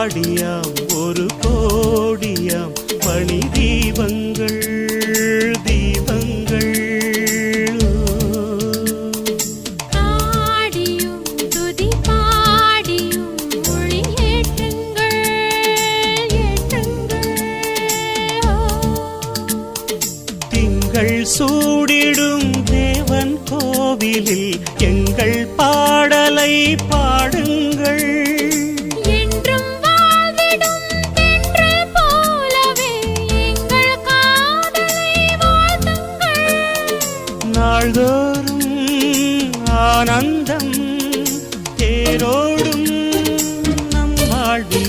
பாடியாம் ஒரு கோடியாம் மணி தீபங்கள் தீபங்கள் ஆடியும் துதி பாடியும் மொழி ஏற்றுங்கள் ஏற்றுங்கள் திங்கள் சூடிடும் தேவன் கோவிலில் எங்கள் பாடலை பாடுங்கள் என்றும் வாழ்ந்திடும் தென்றல் போலவே எங்கள் காதலை வாழ்த்துங்கள் நாள்தோறும் ஆனந்தம் தேரோடும் நம் வாழ்வில்